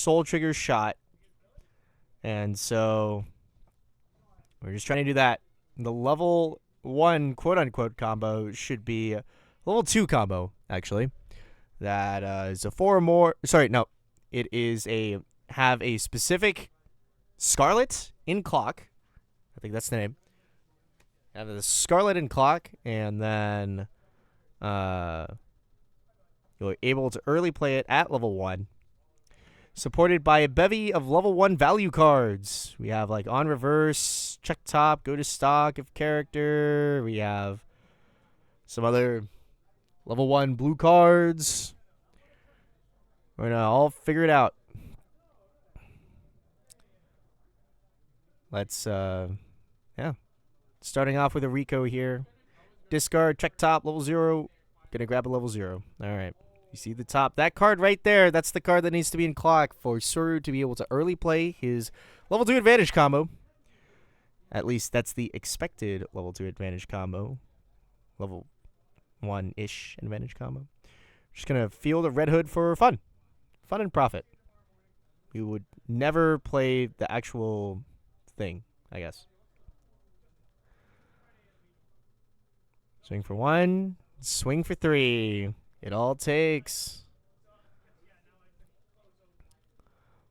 soul trigger shot. And so we're just trying to do that. The level 1 quote-unquote combo should be a level 2 combo, actually. That is a 4 or more. Sorry, no. It is have a specific Scarlet in clock. I think that's the name. Have the Scarlet in clock, and then you're able to early play it at level 1. Supported by a bevy of level 1 value cards. We have like on reverse, check top, go to stock of character. We have some other level 1 blue cards. We're going to all figure it out. Let's, yeah. Starting off with a Rico here. Discard, check top, level 0. Gonna grab a level 0. All right. You see the top. That card right there, that's the card that needs to be in clock for Suru to be able to early play his level 2 advantage combo. At least that's the expected level 2 advantage combo. Level 1-ish advantage combo. Just going to field a Red Hood for fun. Fun and profit. You would never play the actual thing, I guess. Swing for 1. Swing for 3. It all takes.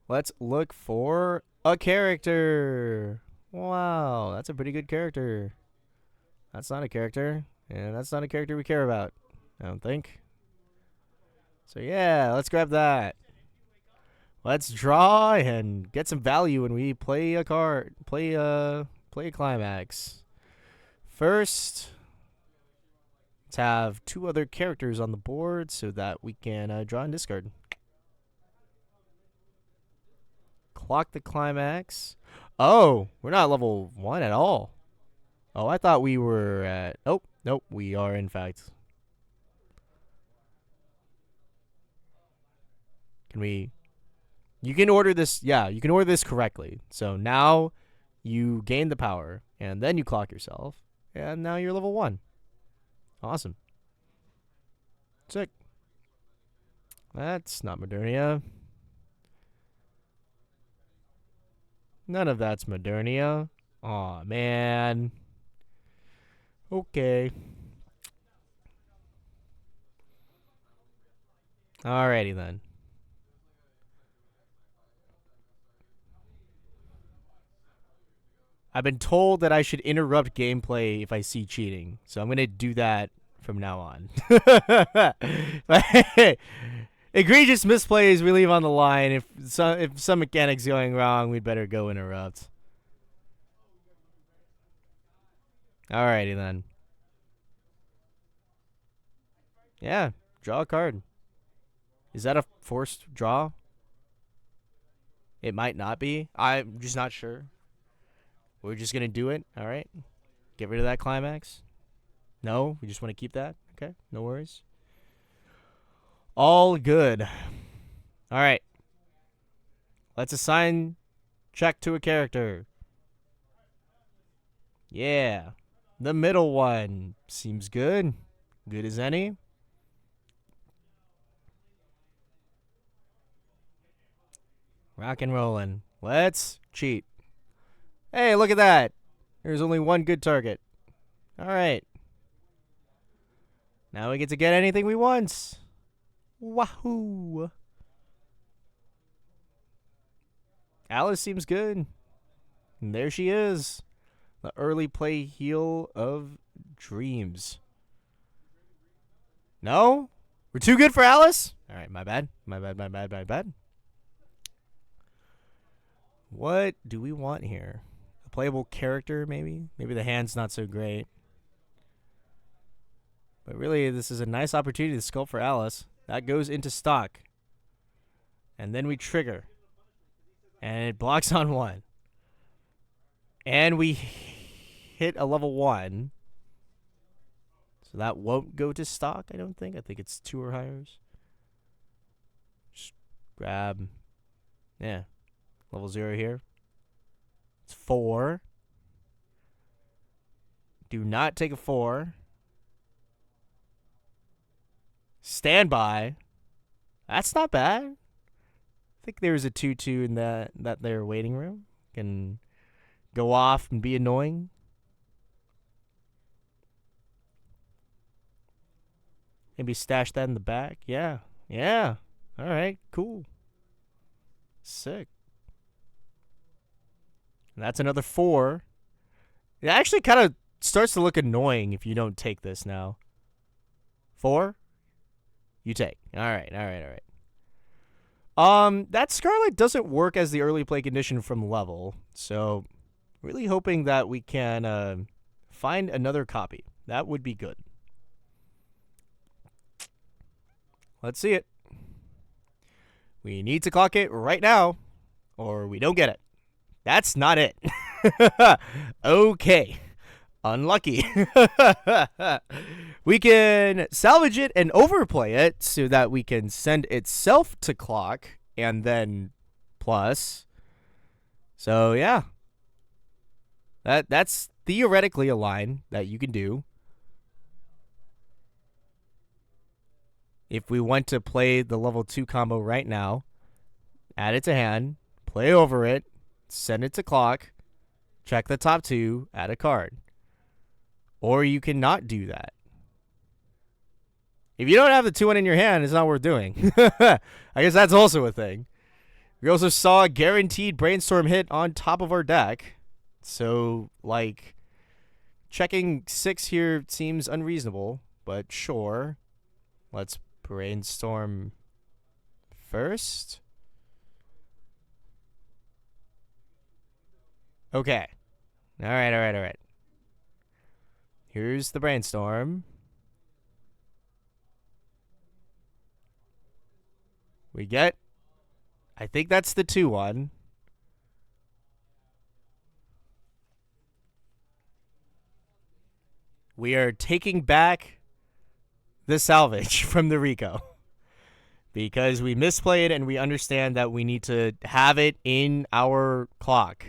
Let's look for a character. Wow, that's a pretty good character. That's not a character. And that's not a character we care about, I don't think. So yeah, let's grab that. Let's draw and get some value when we play a card. Play a climax. First, let's have 2 other characters on the board so that we can draw and discard. Clock the climax. Oh, we're not level 1 at all. Oh, I thought we were at... Oh, nope, we are in fact. Can we... You can order this... Yeah, you can order this correctly. So now you gain the power, and then you clock yourself, and now you're level 1. Awesome. Sick. That's not Modernia. None of that's Modernia. Aw, man. Okay. Alrighty then. I've been told that I should interrupt gameplay if I see cheating, so I'm going to do that from now on. Egregious misplays we leave on the line. If some mechanic's going wrong, we'd better go interrupt. Alrighty then. Yeah, draw a card. Is that a forced draw? It might not be. I'm just not sure. We're just going to do it. All right. Get rid of that climax. No, we just want to keep that. Okay, no worries. All good. All right. Let's assign check to a character. Yeah. The middle one seems good. Good as any. Rock and rollin'. Let's cheat. Hey, look at that. There's only one good target. All right. Now we get to get anything we want. Wahoo. Alice seems good. And there she is. The early play heal of dreams. No? We're too good for Alice? All right, my bad. My bad. What do we want here? A playable character, maybe? Maybe the hand's not so great. But really, this is a nice opportunity to sculpt for Alice. That goes into stock. And then we trigger. And it blocks on 1. And we hit a level 1. So that won't go to stock, I don't think. I think it's 2 or higher. Just grab. Yeah. Level 0 here. It's 4. Do not take a 4. Standby. That's not bad. think there's a 2/2 in that there waiting room. Can go off and be annoying. Maybe stash that in the back. Yeah. Yeah. All right. Cool. Sick. And that's another 4. It actually kind of starts to look annoying if you don't take this now. 4? You take. All right. All right. All right. That Scarlet doesn't work as the early play condition from level, so really hoping that we can find another copy. That would be good. Let's see it. We need to clock it right now, or we don't get it. That's not it. Okay. Unlucky. We can salvage it and overplay it so that we can send itself to clock and then plus. So yeah. That's theoretically a line that you can do. If we want to play the level 2 combo right now, add it to hand, play over it, send it to clock, check the top 2, add a card. Or you cannot do that. If you don't have the 2-1 in your hand, it's not worth doing. I guess that's also a thing. We also saw a guaranteed brainstorm hit on top of our deck. So, like, checking 6 here seems unreasonable, but sure. Let's brainstorm first. Okay. All right, all right, all right. Here's the brainstorm. We get, I think that's the 2-1. We are taking back the salvage from the Rico because we misplayed and we understand that we need to have it in our clock.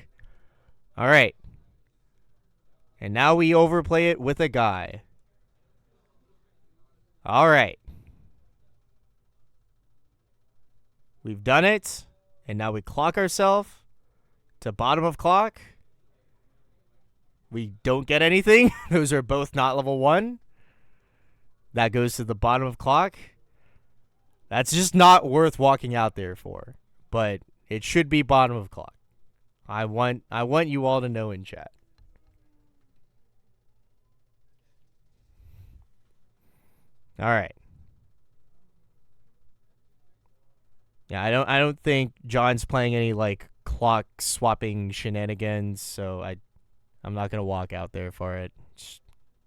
All right. And now we overplay it with a guy. All right. We've done it. And now we clock ourselves to bottom of clock. We don't get anything. Those are both not level 1. That goes to the bottom of clock. That's just not worth walking out there for. But it should be bottom of clock. I want you all to know in chat. All right. Yeah, I don't think John's playing any like clock swapping shenanigans, so I'm not gonna walk out there for it. Just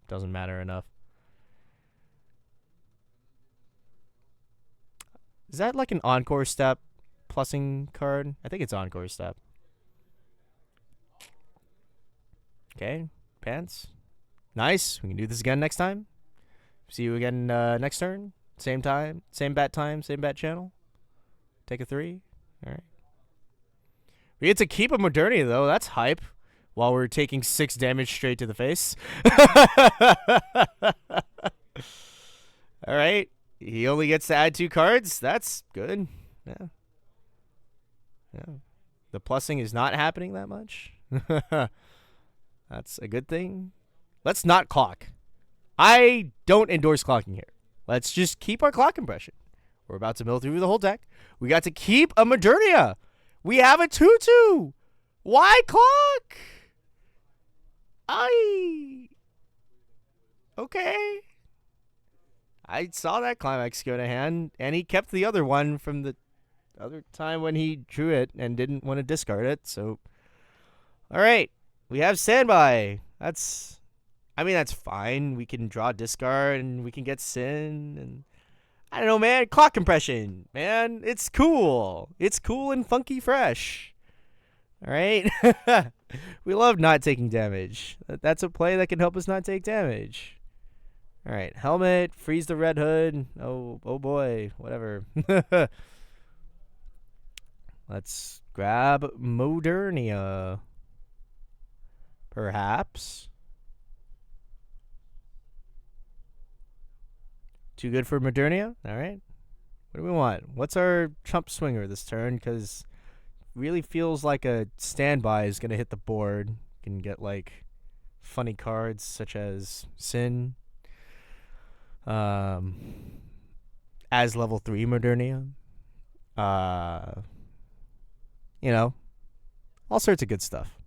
doesn't matter enough. Is that like an encore step plussing card? I think it's encore step. Okay, pants. Nice. We can do this again next time. See you again next turn. Same time, same bat channel. Take a 3. All right. We get to keep a modernity, though. That's hype. While we're taking 6 damage straight to the face. All right. He only gets to add 2 cards. That's good. Yeah. Yeah. The plussing is not happening that much. That's a good thing. Let's not clock. I don't endorse clocking here. Let's just keep our clock impression. We're about to mill through the whole deck. We got to keep a Modernia. We have a 2/2. Why clock? Okay. I saw that climax go to hand, and he kept the other one from the other time when he drew it and didn't want to discard it. So, all right. We have standby. That's fine. We can draw discard, and we can get Sin, and I don't know, man. Clock compression, man. It's cool. It's cool and funky fresh. All right? We love not taking damage. That's a play that can help us not take damage. All right. Helmet. Freeze the Red Hood. Oh boy. Whatever. Let's grab Modernia. Perhaps. Too good for Modernia? All right. What do we want? What's our chump swinger this turn? Because really feels like a standby is going to hit the board. Can get like funny cards such as Sin, as level 3 Modernia. You know, all sorts of good stuff.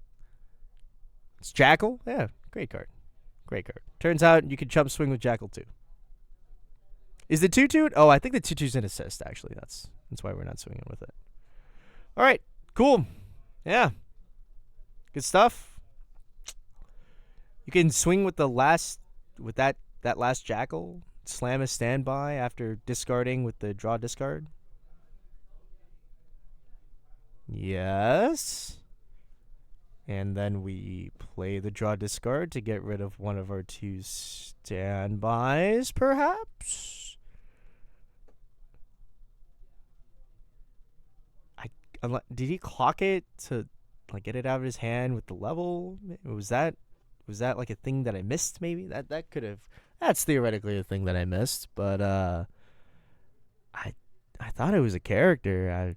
It's Jackal. Yeah, great card. Great card. Turns out you can chump swing with Jackal too. Is the 2/2? Oh, I think the 2/2's an assist, actually. That's why we're not swinging with it. All right, cool. Yeah. Good stuff. You can swing with that last Jackal, slam a standby after discarding with the draw discard. Yes. And then we play the draw discard to get rid of one of our 2 standbys, perhaps? Did he clock it to like get it out of his hand with the level? Was that like a thing that I missed? Maybe that could have. That's theoretically a thing that I missed, but I thought it was a character.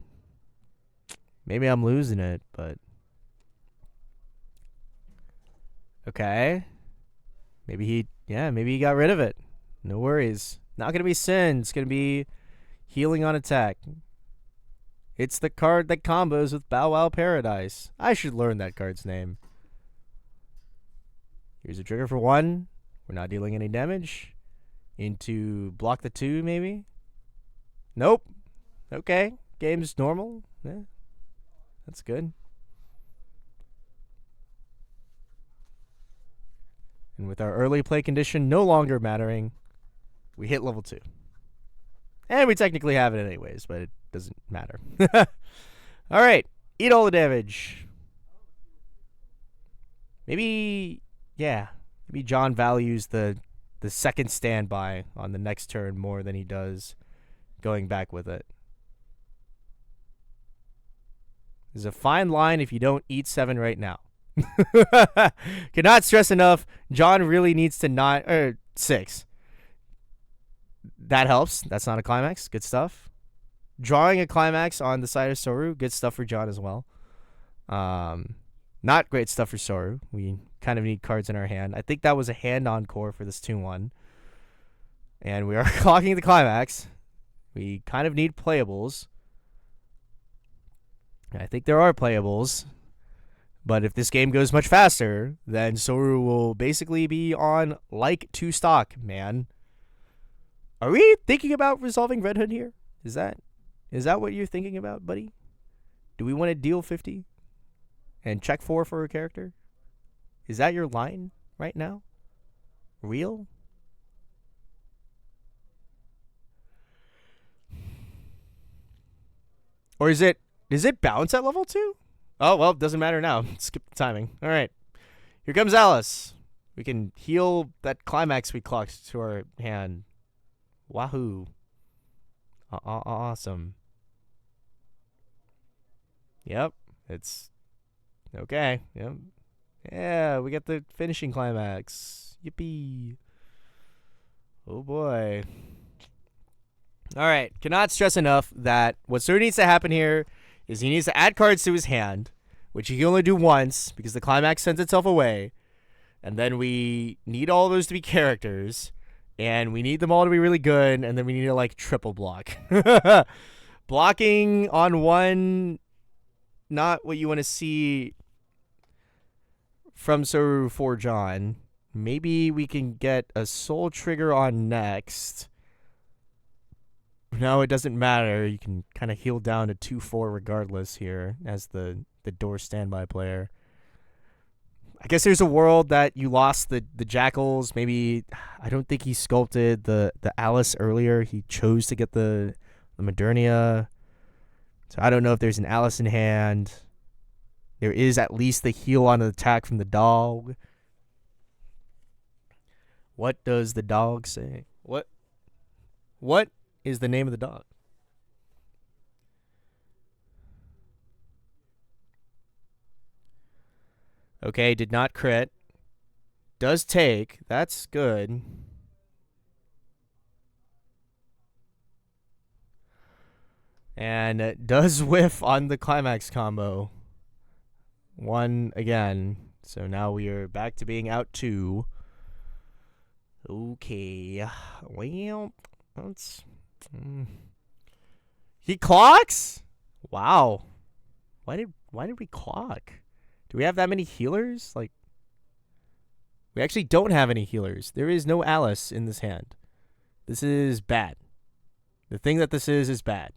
Maybe I'm losing it, but okay. Maybe he got rid of it. No worries. Not gonna be Sin. It's gonna be healing on attack. It's the card that combos with Bow Wow Paradise. I should learn that card's name. Here's a trigger for 1. We're not dealing any damage. Into block the 2, maybe? Nope. Okay. Game's normal. Yeah. That's good. And with our early play condition no longer mattering, we hit level 2. And we technically have it anyways, but it doesn't matter. All right. Eat all the damage. Maybe John values the second standby on the next turn more than he does going back with it. There's a fine line if you don't eat 7 right now. Cannot stress enough, John really needs to not... 6. That helps. That's not a climax. Good stuff. Drawing a climax on the side of Soru. Good stuff for John as well. Not great stuff for Soru. We kind of need cards in our hand. I think that was a hand encore for this 2-1. And we are clocking the climax. We kind of need playables. I think there are playables. But if this game goes much faster, then Soru will basically be on like 2 stock, man. Are we thinking about resolving Red Hood here? Is that what you're thinking about, buddy? Do we want to deal 50 and check 4 for a character? Is that your line right now? Real? Or does it bounce at level 2? Oh, well, it doesn't matter now. Skip the timing. All right. Here comes Alice. We can heal that climax we clocked to our hand. Wahoo. Awesome. Yep. It's okay. Yep. Yeah, we got the finishing climax. Yippee. Oh, boy. All right. Cannot stress enough that what sort of needs to happen here is he needs to add cards to his hand, which he can only do once because the climax sends itself away. And then we need all those to be characters. And we need them all to be really good, and then we need to, like, triple block. Blocking on 1, not what you want to see from Soru for John. Maybe we can get a soul trigger on next. No, it doesn't matter. You can kind of heal down to 2/4 regardless here as the door standby player. I guess there's a world that you lost the Jackals. Maybe, I don't think he sculpted the Alice earlier. He chose to get the Modernia. So I don't know if there's an Alice in hand. There is at least the heal on the attack from the dog. What does the dog say? What is the name of the dog? Okay, did not crit. Does take. That's good. And it does whiff on the climax combo. 1 again. So now we are back to being out 2. Okay. Well, that's... He clocks? Wow. Why did we clock? Do we have that many healers? Like, we actually don't have any healers. There is no Alice in this hand. This is bad. The thing that this is bad.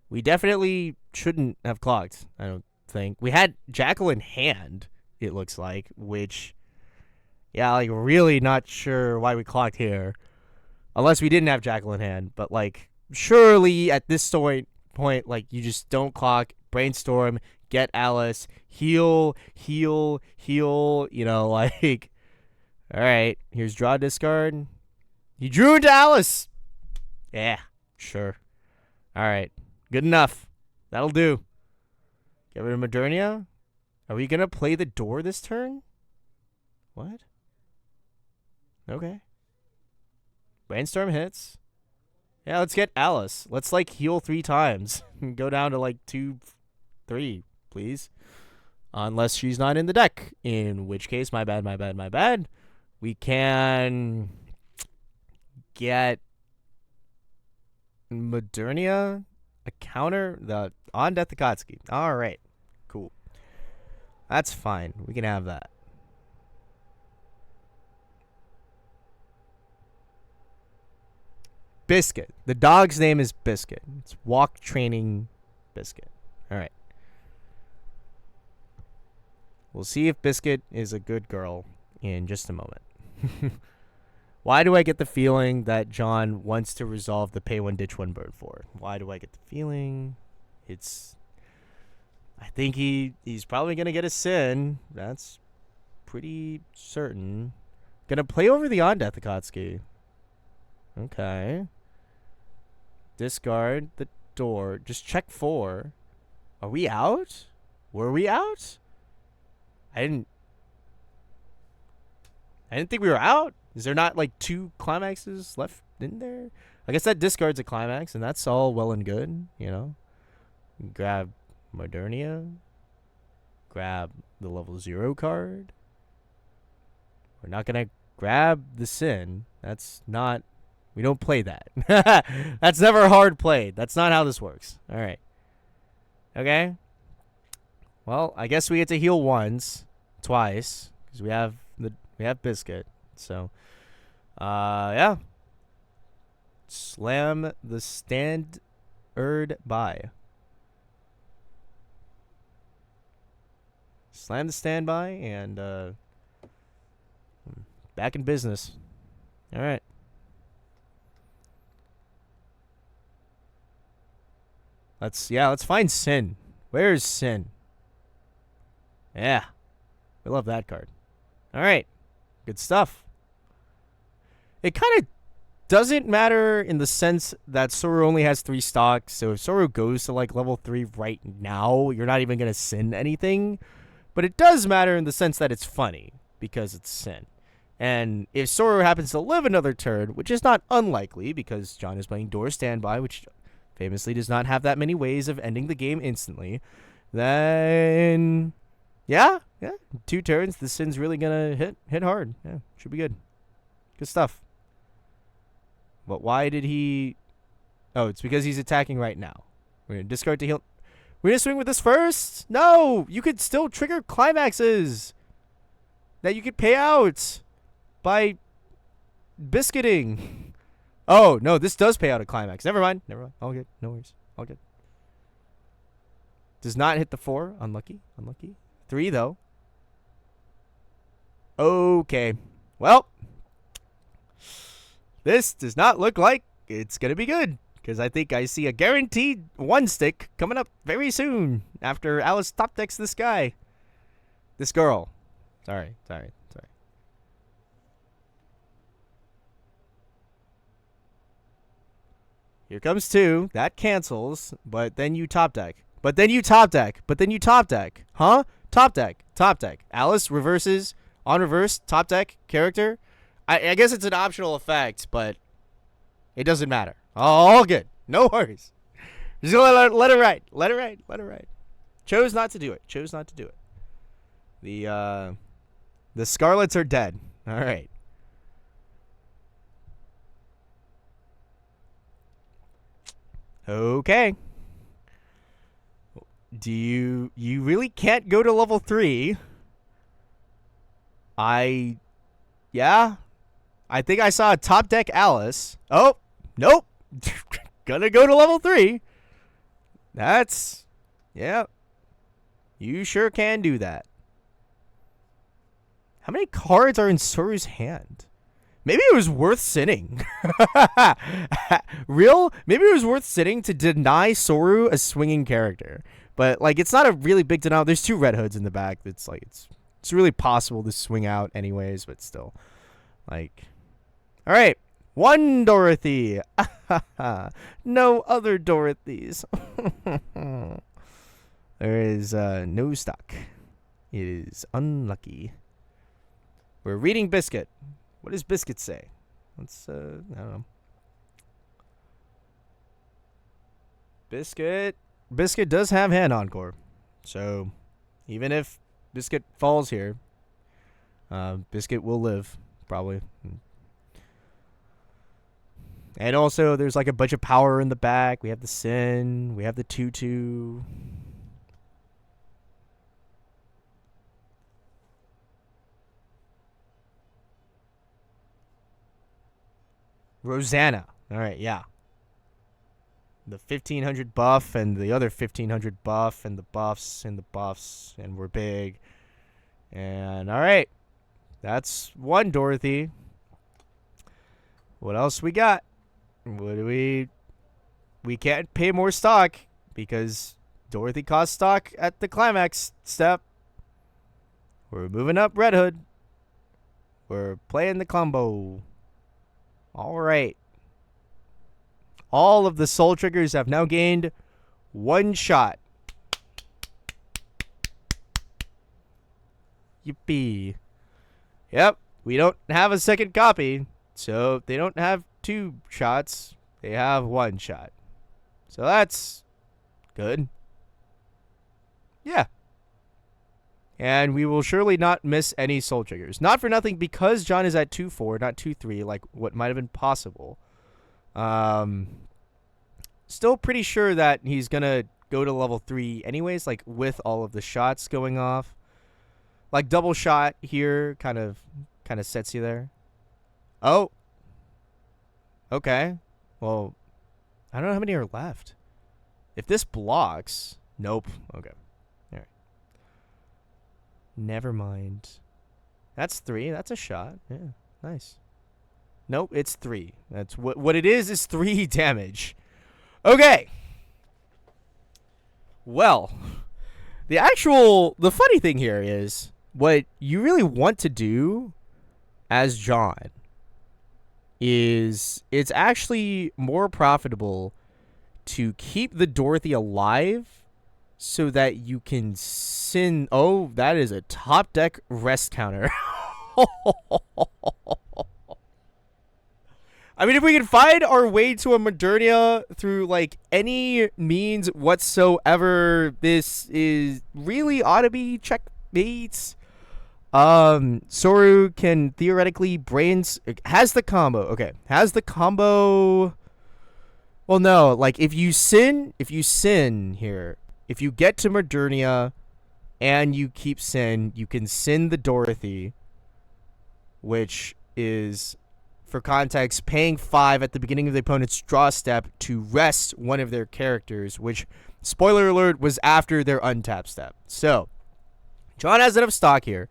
We definitely shouldn't have clocked, I don't think. We had Jackal in hand, it looks like, which, yeah, like, really not sure why we clocked here. Unless we didn't have Jackal in hand. But, like, surely at this point, like, you just don't clock, brainstorm, get Alice, heal, you know, like, all right, here's draw, discard. You drew into Alice. Yeah, sure. All right, good enough. That'll do. Get rid of Modernia. Are we going to play the door this turn? What? Okay. Brainstorm hits. Yeah, let's get Alice. Let's, like, heal 3 times. Go down to, like, 2, 3, please. Unless she's not in the deck. In which case, my bad. We can get Modernia, a counter, on Death Akatsuki. All right. Cool. That's fine. We can have that. Biscuit. The dog's name is Biscuit. It's walk training Biscuit. All right. We'll see if Biscuit is a good girl in just a moment. Why do I get the feeling that John wants to resolve the pay 1, ditch 1, burn 4? Why do I get the feeling? I think he's probably going to get a sin. That's pretty certain. Gonna play over the on Death Akatsuki. Okay. Discard the door. Just check 4. Are we out? Were we out? I didn't think we were out. Is there not like 2 climaxes left in there? I guess that discards a climax, and that's all well and good, you know. Grab Modernia. Grab the level 0 card. We're not gonna grab the sin. That's not... We don't play that. That's never hard played. That's not how this works. All right. Okay. Well, I guess we get to heal twice, because we have Biscuit. So, yeah. Slam the standard by. Slam the standby and back in business. All right. Let's find Sin. Where's Sin? Yeah. We love that card. All right. Good stuff. It kind of doesn't matter in the sense that Soru only has 3 stocks. So if Soru goes to like level 3 right now, you're not even going to Sin anything. But it does matter in the sense that it's funny because it's Sin. And if Soru happens to live another turn, which is not unlikely because John is playing Door Standby, which famously does not have that many ways of ending the game instantly, then yeah, 2 turns, the Sin's really gonna hit hard. Yeah, should be good. Good stuff. But why did he... Oh, it's because he's attacking right now. We're gonna discard to heal. We're gonna swing with this first? No! You could still trigger climaxes that you could pay out by biscuiting. Oh, no, this does pay out a climax. Never mind. All good. No worries. All good. Does not hit the 4. Unlucky. 3, though. Okay. Well, this does not look like it's going to be good. Because I think I see a guaranteed 1 stick coming up very soon after Alice top decks this guy. This girl. Sorry. Here comes 2. That cancels. But then you top deck. Huh? Top deck. Alice reverses. On reverse. Top deck. Character. I guess it's an optional effect, but it doesn't matter. All good. No worries. Just let it ride. Let it ride. Let it ride. Chose not to do it. Chose not to do it. The Scarlets are dead. All right. Okay. You really can't go to level 3. Yeah. I think I saw a top deck Alice. Oh, nope. Gonna go to level 3. Yeah. You sure can do that. How many cards are in Soru's hand? Maybe it was worth sitting. Maybe it was worth sitting to deny Soru a swinging character. But, like, it's not a really big denial. There's 2 Red Hoods in the back. It's really possible to swing out anyways, but still. Like, all right. 1 Dorothy. No other Dorothys. There is no stock. It is unlucky. We're reading Biscuit. What does Biscuit say? Let's, I don't know. Biscuit does have hand encore. So, even if Biscuit falls here, Biscuit will live, probably. And also, there's like a bunch of power in the back. We have the Sin. We have the 2/2. Rosanna. All right, yeah. The 1500 buff and the other 1500 buff and the buffs and the buffs, and we're big. And all right. That's 1 Dorothy. What else we got? What do we can't pay more stock because Dorothy cost stock at the climax step. We're moving up Red Hood. We're playing the combo. All right. All of the soul triggers have now gained 1 shot. Yippee. Yep. We don't have a second copy. So they don't have 2 shots. They have 1 shot. So that's good. Yeah. And we will surely not miss any soul triggers. Not for nothing, because John is at 2-4, not 2-3, like what might have been possible. Still pretty sure that he's going to go to level 3 anyways, like with all of the shots going off. Like double shot here kind of sets you there. Oh. Okay. Well, I don't know how many are left. If this blocks, nope. Okay. All right. Never mind. That's 3. That's a shot. Yeah. Nice. Nope, it's 3. That's what it is 3 damage. Okay. Well, the funny thing here is what you really want to do as John is it's actually more profitable to keep the Dorothy alive so that you can sin. Oh, that is a top deck rest counter. I mean, if we can find our way to a Modernia through, like, any means whatsoever, this is really ought to be checkmates. Soru can theoretically has the combo. Okay, has the combo. Well, no, like, if you sin here, if you get to Modernia and you keep sin, you can sin the Dorothy, which is, for context, paying 5 at the beginning of the opponent's draw step to rest one of their characters, which, spoiler alert, was after their untap step. So, John has enough stock here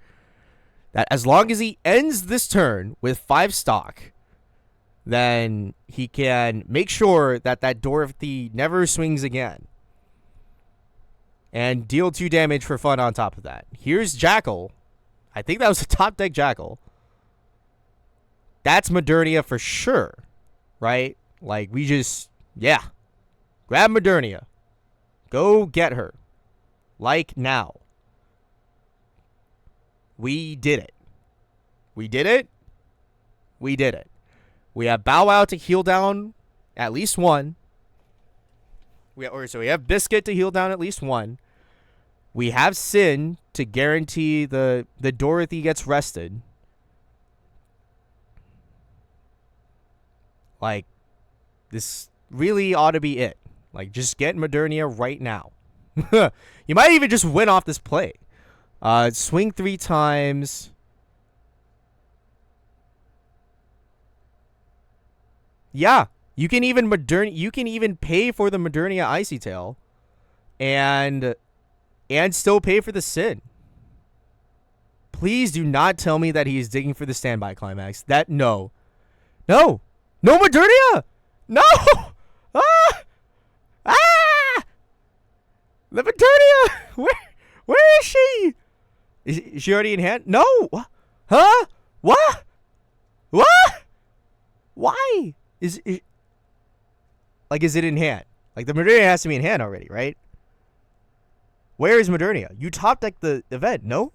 that as long as he ends this turn with 5 stock, then he can make sure that Dorothy never swings again. And deal 2 damage for fun on top of that. Here's Jackal. I think that was a top deck Jackal. That's Modernia for sure, right? Like, we just, yeah. Grab Modernia. Go get her. Like, now. We did it. We did it. We did it. We have Bow Wow to heal down at least 1. So we have Biscuit to heal down at least one. We have Sin to guarantee the Dorothy gets rested. Like, this really ought to be it. Like, just get Modernia right now. You might even just win off this play. Swing 3 times. Yeah, you can even pay for the Modernia Icy Tail, and still pay for the Sin. Please do not tell me that he's digging for the standby climax. No Modernia, no. The Modernia, where is she? Is she already in hand? No, huh? What? Why? Is it in hand? Like, the Modernia has to be in hand already, right? Where is Modernia? You top deck the event, no?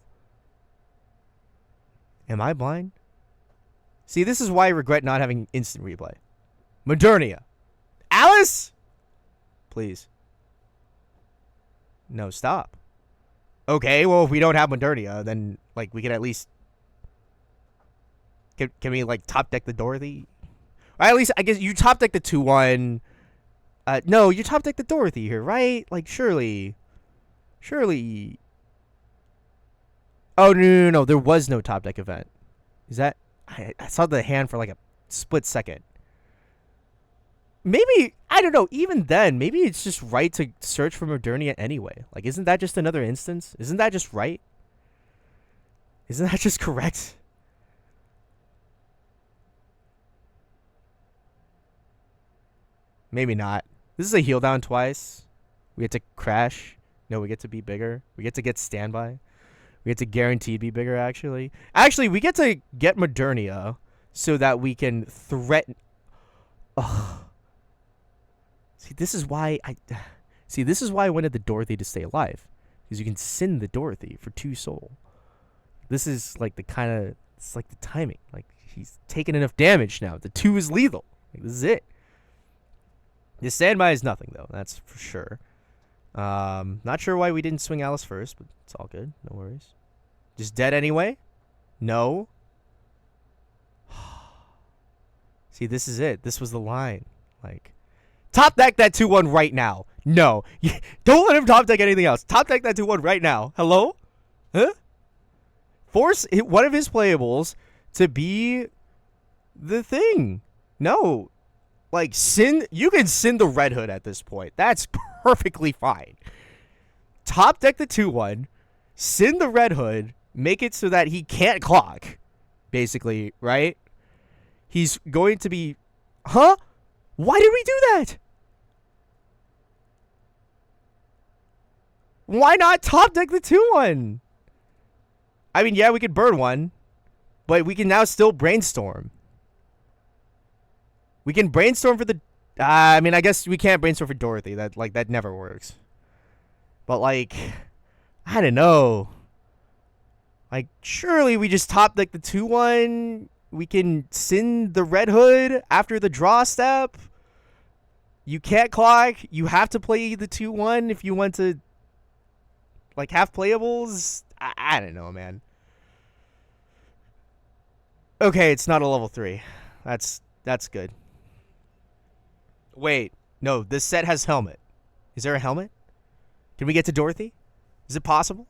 Am I blind? See, this is why I regret not having instant replay. Modernia. Alice? Please. No, stop. Okay, well, if we don't have Modernia, then, like, we can at least... Can we, like, top deck the Dorothy? Or at least, I guess, you top deck the 2-1. No, you top deck the Dorothy here, right? Like, surely. Oh, no. There was no top deck event. Is that... I saw the hand for, like, a split second. Maybe, I don't know, even then, maybe it's just right to search for Modernia anyway. Like, isn't that just another instance? Isn't that just right? Isn't that just correct? Maybe not. This is a heal down twice. We get to crash. No, we get to be bigger. We get to get standby. We get to guaranteed be bigger, actually. Actually, we get to get Modernia so that we can threaten... Ugh. See, this is why I wanted the Dorothy to stay alive. Because you can send the Dorothy for 2 soul. This is like it's like the timing. Like, he's taken enough damage now. The 2 is lethal. Like, this is it. The standby is nothing, though. That's for sure. Not sure why we didn't swing Alice first, but it's all good. No worries. Just dead anyway? No. See, this is it. This was the line. Like, top deck that 2-1 right now. No. Don't let him top deck anything else. Top deck that 2-1 right now. Hello? Huh? Force one of his playables to be the thing. No. Like, you can send the Red Hood at this point. That's perfectly fine. Top deck the 2-1. Send the Red Hood. Make it so that he can't clock. Basically, right? He's going to be... Huh? Why did we do that? Why not top deck the 2-1? I mean, yeah, we could burn one. But we can now still brainstorm. We can brainstorm for the... I mean, I guess we can't brainstorm for Dorothy. That never works. But, like... I don't know. Like, surely we just top deck the 2-1. We can send the Red Hood after the draw step. You can't clock. You have to play the 2-1 if you want to, like, have playables. I don't know, man. Okay, it's not a level 3. That's good. Wait, no, this set has helmet. Is there a helmet? Can we get to Dorothy? Is it possible?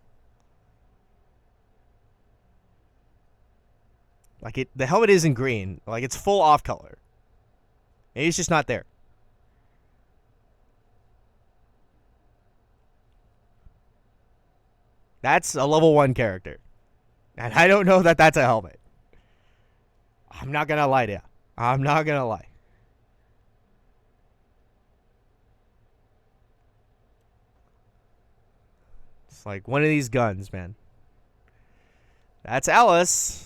Like, the helmet isn't green. Like, it's full off color. Maybe it's just not there. That's a level 1 character. And I don't know that that's a helmet. I'm not gonna lie to you. I'm not gonna lie. It's like one of these guns, man. That's Alice.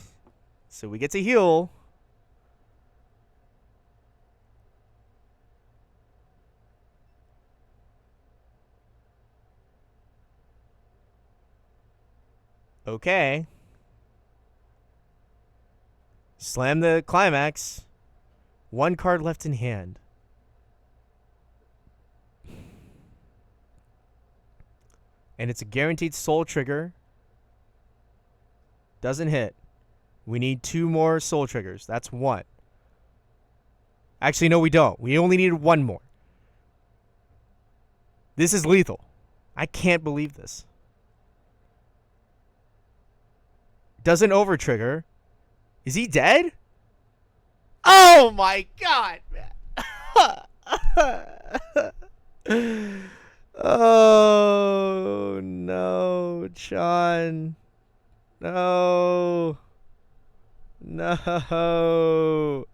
So we get to heal. Okay. Slam the climax. 1 card left in hand. and it's a guaranteed soul trigger. Doesn't hit. We need 2 more soul triggers. That's 1. Actually, no, we don't. We only need 1 more. This is lethal. I can't believe this. Doesn't over trigger. Is he dead? Oh my god, man. Oh no, Sean. No. No.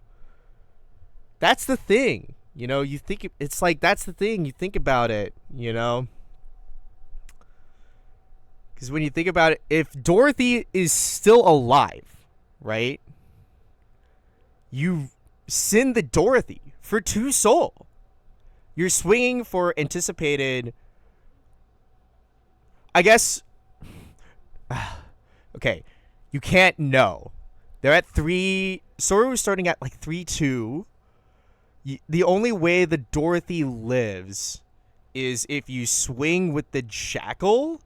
That's the thing. You know, you think it's like that's the thing. You think about it, you know. Because when you think about it, if Dorothy is still alive, right? You send the Dorothy for 2 soul. You're swinging for anticipated. I guess. Okay, you can't know. They're at 3. Soru's starting at like 3-2. The only way the Dorothy lives is if you swing with the Jackal.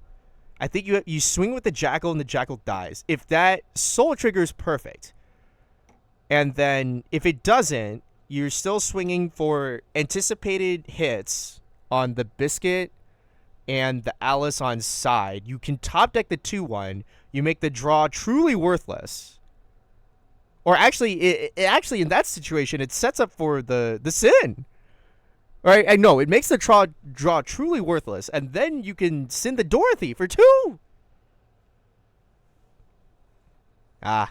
I think you swing with the Jackal and the Jackal dies. If that soul trigger is perfect, and then if it doesn't, you're still swinging for anticipated hits on the Biscuit and the Alice on side. You can top deck the 2-1. You make the draw truly worthless. Or actually, it actually in that situation, it sets up for the sin. Right? I know, it makes the draw truly worthless, and then you can send the Dorothy for 2. But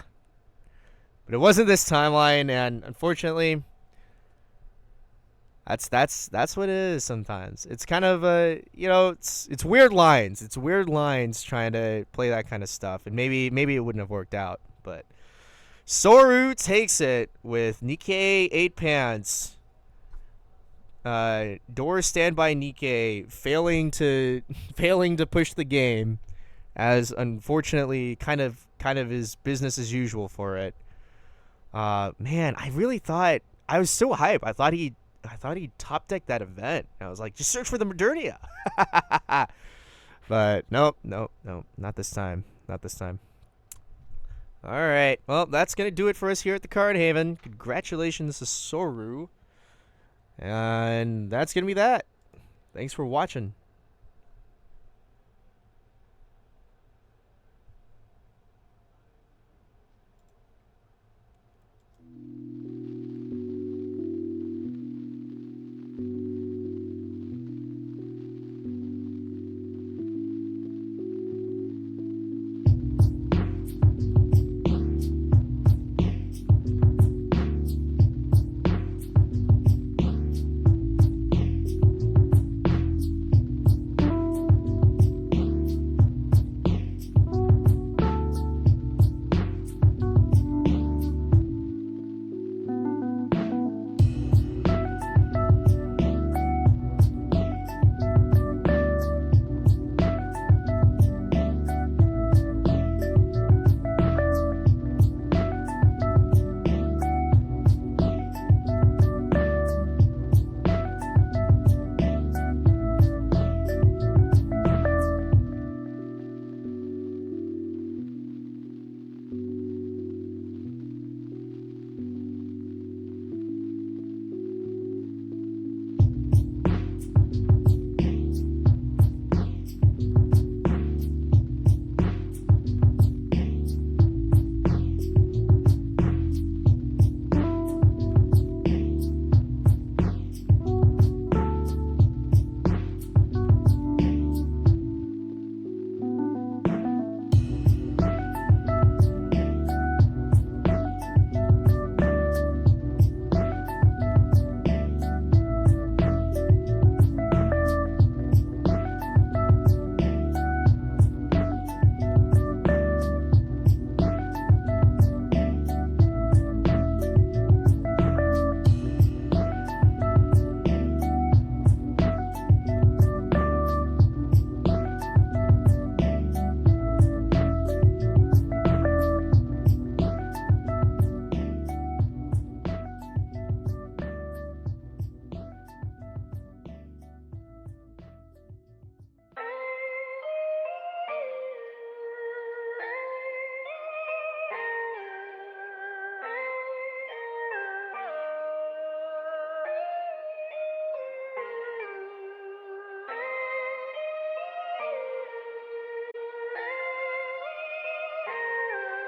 it wasn't this timeline, and unfortunately, that's what it is sometimes. It's kind of it's weird lines. It's weird lines trying to play that kind of stuff, and maybe it wouldn't have worked out, but Soru takes it with Nikkei 8 pants. Door standby Nikkei failing to push the game, as unfortunately kind of is business as usual for it. Man, I really thought I was so hyped. I thought he'd top deck that event. I was like, just search for the Modernia. But nope, not this time. Not this time. All right, well, that's gonna do it for us here at the Card Haven. Congratulations to Soru. And that's going to be that. Thanks for watching.